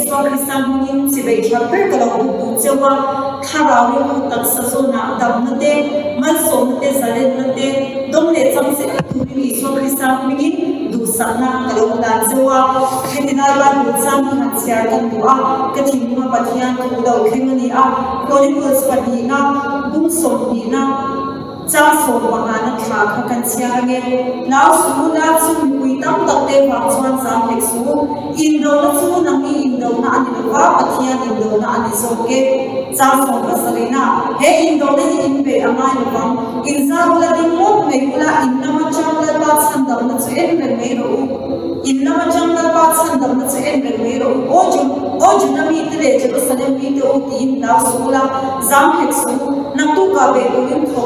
Iswa Kristan mungin sibai chapter kalau tu cewa tharau ni tak sasona damnate malsomte zalenate domle chamse tu Iswa Kristan mungin du sana kalau dan cewa hedinalan mutsam hanciar kan doa ketimma patian tu dau khengani a chronicles padina dum somina cha so bahana kha kha kan chiange now suna chu pui tam tak te wa chuan sam tek su indo na chu nami indo na ani wa pathian indo na ani so ke cha so basarina he indo na in be amai wa inza la di mo me kula inna ma chang la ba chan dam na chu en me ro inna ma chang la ba chan dam na chu en me ro o ju na mi te je ko sane mi te o tin na su la zam hek su na tu ka be ko in tho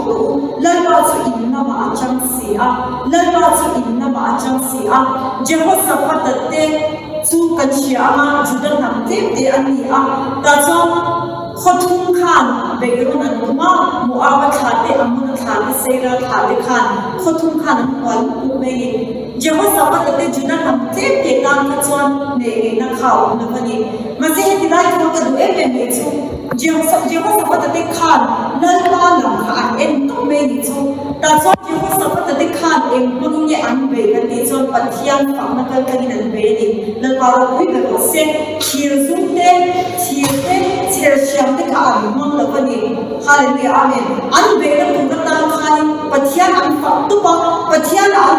lalba chu inna ma achang si a lalba chu inna ma achang si a Jehoshaphat te chu kan chia ma juda nam te ani a ta chu khothum khan beirun an ma muaba khate amun khate seira khate khan khothum khan wal me Jehoshaphat te juda nam te kan ka chuan ne na khau na bani ma se ti dai ko ka du me chu Jehoshaphat te khan lalba lam khan en to me ni chu ta chu Jehoshaphat te khan en mung ye an be kan ni chu pathian phang na kan kan nan be ni lalba ro pui be se thir zum te thir sham te ka an mong la bani hallelujah amen an be na tu ta khan pathian an phang tu pa pathian an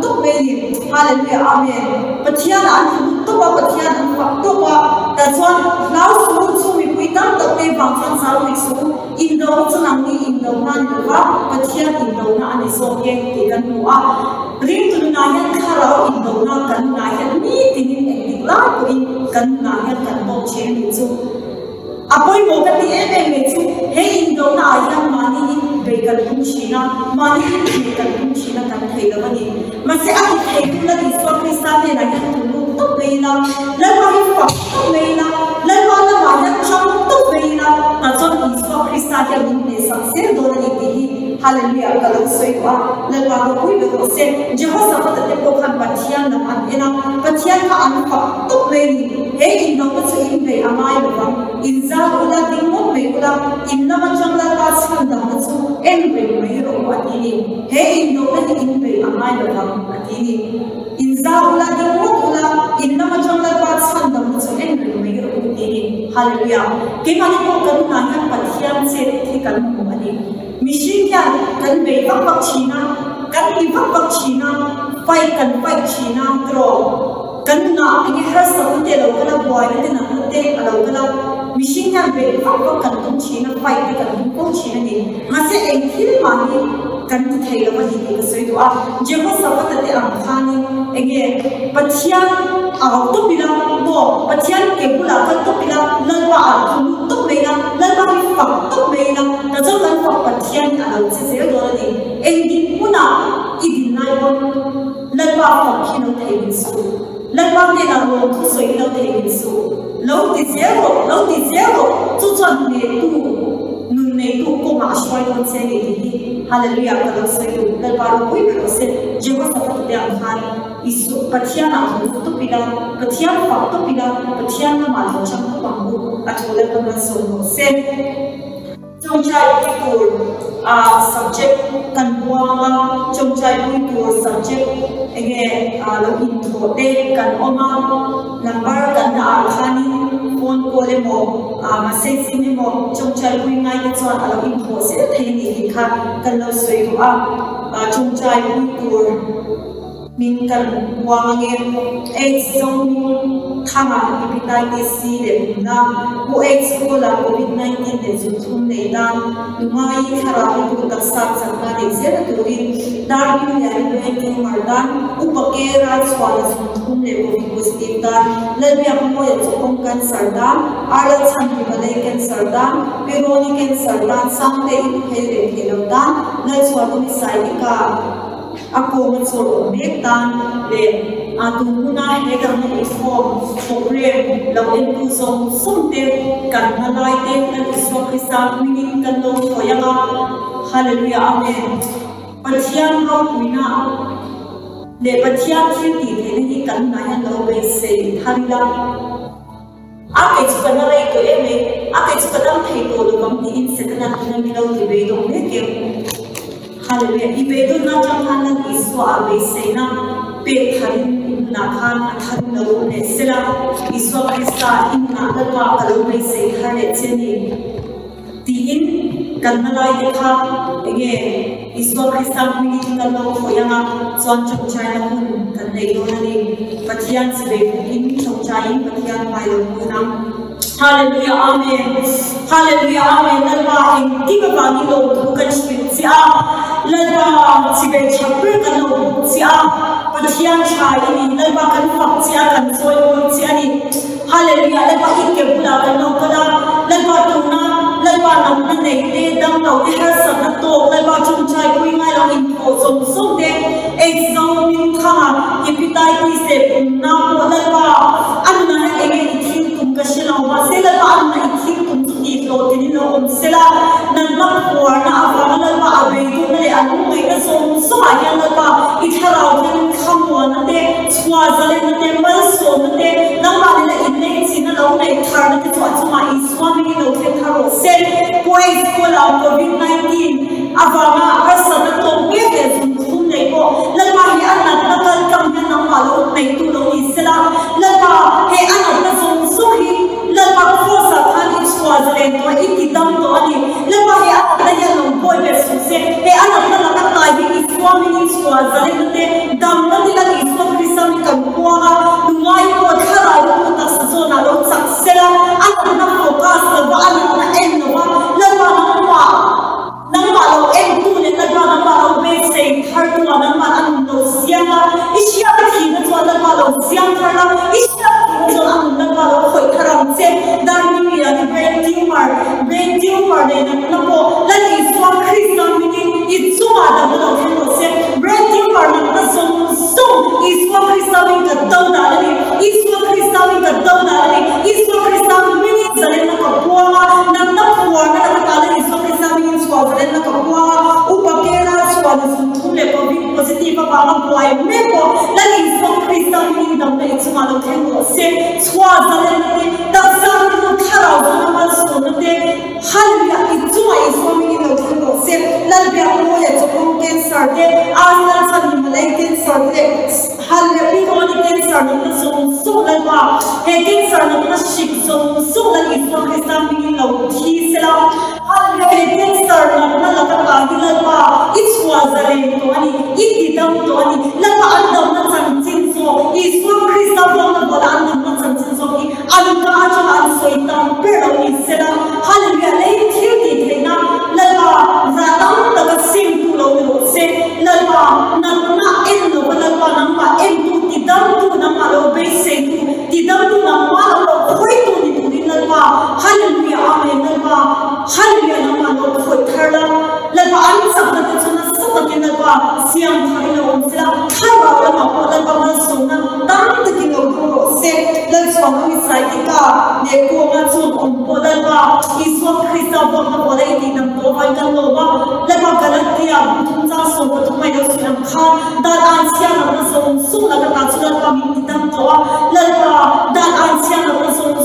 tu be ni hallelujah amen pathian an tu pa pathian an phang tu pa ta chu now su mi pui tam tak te bang sang sa wi su indo chu nang ni indo nan wa pathian indo na ani so ke ti kan mu a ring tu na yan khara indo na kan na yan ni tin in la ko in kan na yan kan mo che ni chu apoi mo ka ti me chu he indo na yan mani be kan tum china mani ni kan tum china kan thei la ni ma se a thei tu la ni so ni sa ne na yan tu to be na la ma hi pa to be na la ma yan chang to be na ta chon Iswa Kristan ya min ne sa se do na ni hi hallelujah kalau soiwa lalwa ko pui be se Jehoshaphat te ko khan pathian na an ena pathian ka an fa to me ni he in no ko se in be amai ba inza ula ding mo me ula inna ma chang la ka san da ma chu en be me ro ati ni he in no ko in be amai ba ati ni inza ula ding mo ula inna ma chang la ka san da ma chu en be me ro ati ni hallelujah ke ma ni ko kan na kan pathian se thi kan mo ani Mission kan be vak China kan i vak China fight China draw kan na ngi hasa te lo kala boy te na te alo kala mission kan be vak kan tum China fight kan tum China ni ma se en thil ma ni kan thei lo ni ke soi do a Jehoshaphat te am khani enge pathian a to bila bo pathian ke bula kan to bila lalwa a to mena lalwa ni fak to mena ta zo kan fak pathian a lo se do ni engin puna idin nai bo lalwa fak khino thei su lalwa ne na ro thu soi lo thei su lo ti zero chu chon ne tu nun ne tu ko ma shwai kon se ni hallelujah kalau saya lalwa ro pui be se Jehoshaphat te am khan isu pathian a tu pila pathian fak to pila pathian na ma lo chang to pangbu athola to na so se chongchai tur subject kan buanga chongchai tur subject ege lo intro te kan oma number kan na khani phone call mo message ni mo chongchai pui ngai ke chon alo intro se thei ni kha kan lo soi tu chongchai tur min kan buange AIDS zong thama hepatitis C le na ko AIDS ko la COVID-19 le zu thum nei dan lumai khara ku tak sa changa le se la turin dar ni ya ni tu mardan upake ra swala zu thum le ko positive dan le bi apmo ya chong kan sardan ala chan ki balai kan sardan peroni kan sardan sam le in hele khelo dan le swala ni sai ka ako man so metan le atunguna hega ni form program lo en ku song sumte kan nalai te kan Iswa Kristan minin kan lo thoyanga hallelujah amen pathian ro kuina le pathian thi ti the ni kan na ya lo be se tharila Ake chuka na rai to eme, ake chuka dam thei to lo bang ti in se kana na mi lo ti be do me ke. Hallelujah. I be do na chang han na iswa be se na pe tharin na khan athan na lo ne sela iswa Krista in na da ka alo be se thare cheni. Ti in kan na lai de kha ege iswa Krista mi ni na lo khoyanga chon chong chai na hun kan nei do na ni pathian se be in chong chai pathian bai lo na. Hallelujah, amen. Hallelujah, amen. Lalba in tiba bani lo tu kan shpit sia. Lalba sibe chapur kan lo sia. Pathian chai ini lalba kan fak sia kan soy sia ni. Hallelujah, lalba ikke bula kan lo kada. Lalba tuna lalba nam na nei te dam lo ti har sa na to lalba chung chai kui ngai lo in ko som som de exam min kha ipitai ti se na ko lalba an na ege thi Kasila wa sila ba ang naitin kung ito tinino sila nang makuha na abangan na ba abedo na le anong may nasong ayan na ba itaraw ng kamwa na te swazalin na te malso na te nang ba nila inay sinalaw na itar na te at sumaiswa ng ino te karo sen pues ko lang COVID-19 abangan asa na to pwede kung na ito lalma anak na talkang yan ang malo na itulong isila lalma anak na suhi lalma kosa kani swazalin to itidam to ani lalma anak na yan ang boy bersuse anak na nakatay iswami ni swazalin te dam na nila iswa Krista ni kampuha lumay ko karay ko ta sa zona lo saksela anak na focus na ba anak na eno lalma nang malo tu le lalma nang malo base har tu nang malo no siya isya ki na to nang malo siya thara isya so ang nang malo khoi kharam se dar ni ya ni brain tumor de na po lagi iswa Krista mini itsuwa da malo ko se brain tumor na so iswa Krista min ka tawda ni iswa Krista min ka tawda ni iswa Krista mini zale na ko puwa nang na puwa na ka iswa Krista min swazale na ko puwa upakera swaz thule covid positive ba ma boy me ko lagi iswa Krista min dam na itsuwa lo ko se swazale ni da sa no khara na ma so na te halya itsuwa iswa min lo ko se lalbya mo ya chokon cancer de asal sa ni malai cancer de halya bi ko ni cancer na so lalba he cancer na shik so lagi iswa Krista min lo thi sela halya he cancer na la ka di lalba itsuwa zale to ani itidam to ani lalba andam na chanchin so iswa Krista na bola andam na chanchin so ki anka cha an soitam pero ni sela halya le thi ti thena lalba radam ta sim tu lo se lalba na en lo lalba na ma en tu tidam tu na ma lo be se tu tidam tu na ma lo khoi tu ni lalba hallelujah amen lalba hallelujah na ma lo khoi tharla lalba an sa na ta chuna sa ta lalba siam thai lo sela khara la ma ko lalba ma so na tam ta ki lo ko se lal so mi sai ti ka ne ko ma chun on ko lalba iswa Krista bo na bo lai ti nam to vai kan lo ba lalba galatia thun sa so ko thumai lo siam khan da an sia na so la ka ta chula ka mi ti tam to lalba da an sia na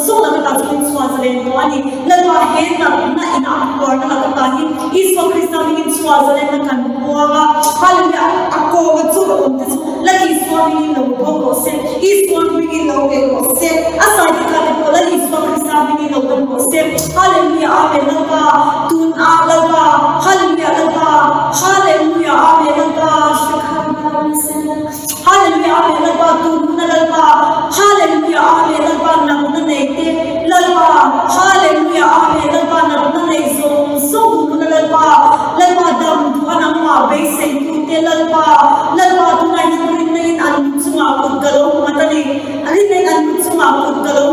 so la ka ta chula swazalen to ani lalba he na ina ko na ka ta hi iswa Krista mi swazalen na kan boga halya ako ga chu ro on te lagi iswa mi lo bo se iswa mi lo ke ko se asa di ka ko lagi iswa Krista mi lo ko se hallelujah amen lalba tun a lalba hallelujah amen lalba shukran hallelujah amen lalba tun na lalba hallelujah amen lalba na na ne lalba hallelujah amen lalba na na ne so na lalba dam tu ana ma be se tu te lalba tu na ni an chunga ko galo matani ani ne an chunga ko galo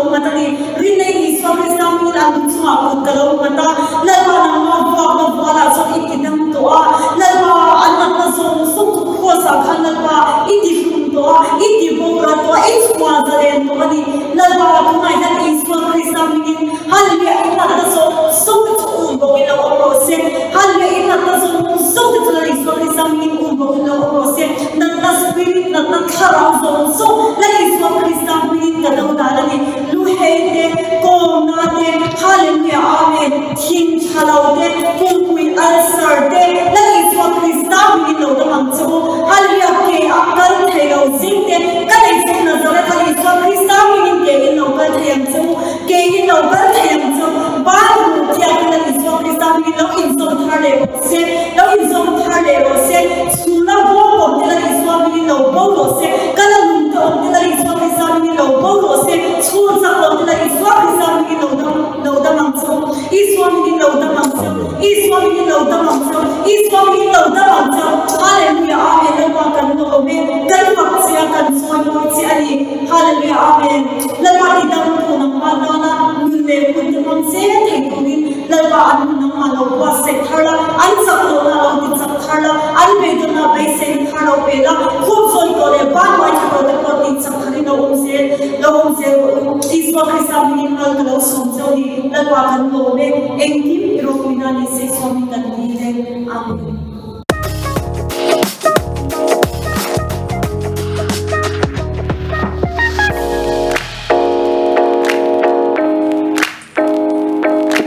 Iswa mi lo da bang cha hallelujah amen la pa kan lo me dal pak sia kan so no chi ani hallelujah amen la pa ti dam ko na ma na na nun le kun te mon se thai ko ni la pa an na ma lo wa se thala an sa lo na lo ti sa thala an be do na be se thala pe la khop so ko le ba ma cha ko te ko ti sa thari no se iswa krista mi ma lo som so ni la pa kan lo me en kim ro mi na ni se so mi kan ni le amen